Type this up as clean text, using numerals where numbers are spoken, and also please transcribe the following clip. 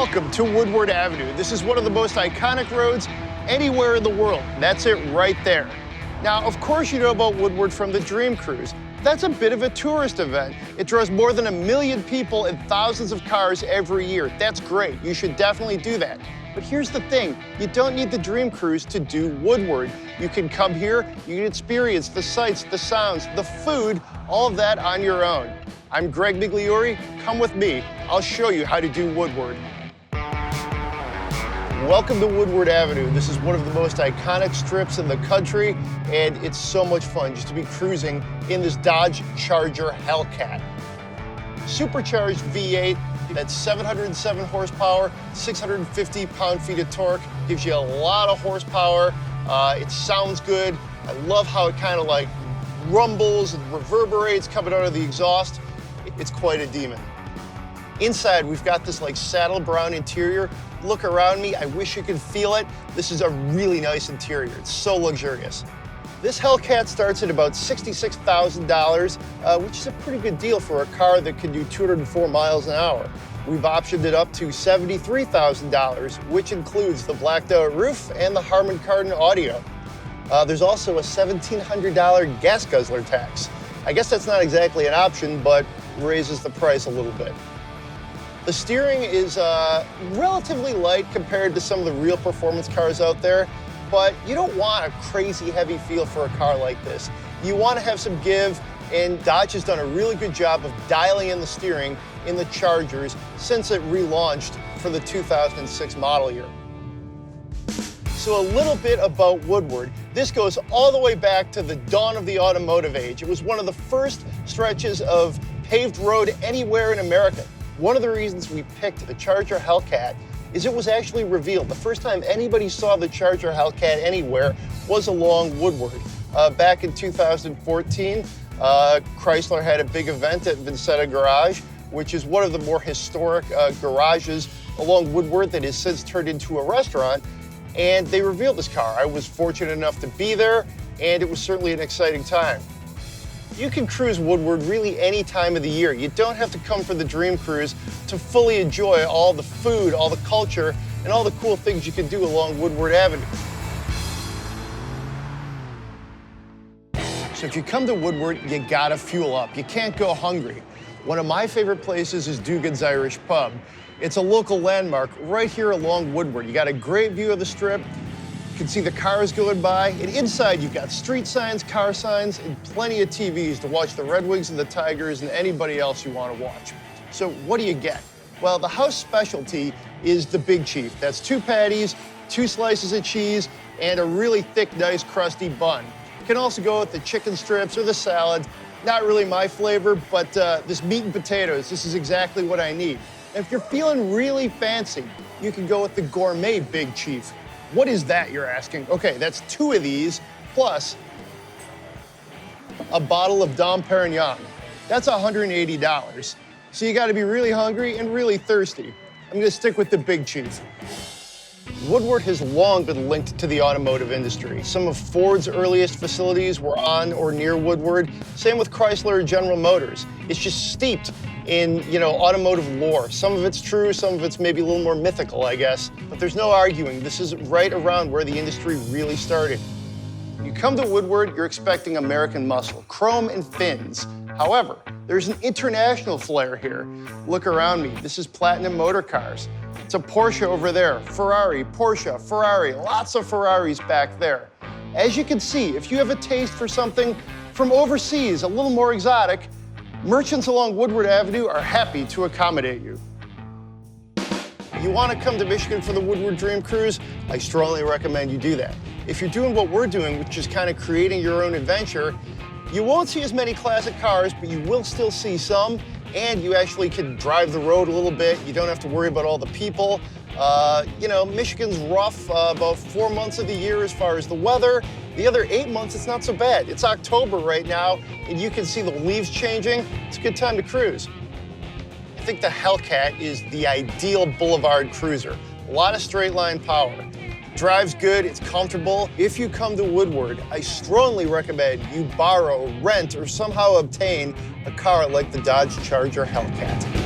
Welcome to Woodward Avenue. This is one of the most iconic roads anywhere in the world. That's it right there. Now, of course you know about Woodward from the Dream Cruise. That's a bit of a tourist event. It draws more than 1 million people and thousands of cars every year. That's great. You should definitely do that. But here's the thing, you don't need the Dream Cruise to do Woodward. You can come here, you can experience the sights, the sounds, the food, all of that on your own. I'm Greg Migliore. Come with me. I'll show you how to do Woodward. Welcome to Woodward Avenue. This is one of the most iconic strips in the country, and it's so much fun just to be cruising in this Dodge Charger Hellcat. Supercharged V8, that's 707 horsepower, 650 pound-feet of torque, gives you a lot of horsepower. It sounds good. I love how it kind of like rumbles and reverberates coming out of the exhaust. It's quite a demon. Inside, we've got this like saddle brown interior. Look around me, I wish you could feel it. This is a really nice interior. It's so luxurious. This Hellcat starts at about $66,000, which is a pretty good deal for a car that can do 204 miles an hour. We've optioned it up to $73,000, which includes the blacked out roof and the Harman Kardon audio. There's also a $1,700 gas guzzler tax. I guess that's not exactly an option, but raises the price a little bit. The steering is relatively light compared to some of the real performance cars out there, but you don't want a crazy heavy feel for a car like this. You want to have some give, and Dodge has done a really good job of dialing in the steering in the Chargers since it relaunched for the 2006 model year. So a little bit about Woodward. This goes all the way back to the dawn of the automotive age. It was one of the first stretches of paved road anywhere in America. One of the reasons we picked the Charger Hellcat is it was actually revealed. The first time anybody saw the Charger Hellcat anywhere was along Woodward. Back in 2014, Chrysler had a big event at Vincetta Garage, which is one of the more historic garages along Woodward that has since turned into a restaurant, and they revealed this car. I was fortunate enough to be there, and it was certainly an exciting time. You can cruise Woodward really any time of the year. You don't have to come for the Dream Cruise to fully enjoy all the food, all the culture, and all the cool things you can do along Woodward Avenue. So if you come to Woodward, you gotta fuel up. You can't go hungry. One of my favorite places is Duggans Irish Pub. It's a local landmark right here along Woodward. You got a great view of the strip. You can see the cars going by, and inside you've got street signs, car signs, and plenty of TVs to watch the Red Wings and the Tigers and anybody else you want to watch. So what do you get? Well, the house specialty is the Big Chief. That's 2 patties, 2 slices of cheese, and a really thick, nice, crusty bun. You can also go with the chicken strips or the salad. Not really my flavor, but this meat and potatoes, this is exactly what I need. And if you're feeling really fancy, you can go with the gourmet Big Chief. What is that, you're asking? Okay, that's 2 of these, plus a bottle of Dom Perignon. That's $180. So you gotta be really hungry and really thirsty. I'm gonna stick with the Big Chief. Woodward has long been linked to the automotive industry. Some of Ford's earliest facilities were on or near Woodward. Same with Chrysler or General Motors. It's just steeped in, automotive lore. Some of it's true, some of it's maybe a little more mythical, I guess. But there's no arguing. This is right around where the industry really started. You come to Woodward, you're expecting American muscle, chrome and fins. However, there's an international flair here. Look around me. This is Platinum Motor Cars. It's a Porsche over there, Ferrari, Porsche, Ferrari, lots of Ferraris back there. As you can see, if you have a taste for something from overseas, a little more exotic, merchants along Woodward Avenue are happy to accommodate you. You want to come to Michigan for the Woodward Dream Cruise? I strongly recommend you do that. If you're doing what we're doing, which is kind of creating your own adventure, you won't see as many classic cars, but you will still see some, and you actually can drive the road a little bit. You don't have to worry about all the people. Michigan's rough about 4 months of the year as far as the weather. The other 8 months, it's not so bad. It's October right now, and you can see the leaves changing. It's a good time to cruise. I think the Hellcat is the ideal boulevard cruiser. A lot of straight line power. Drives good, it's comfortable. If you come to Woodward, I strongly recommend you borrow, rent, or somehow obtain a car like the Dodge Charger Hellcat.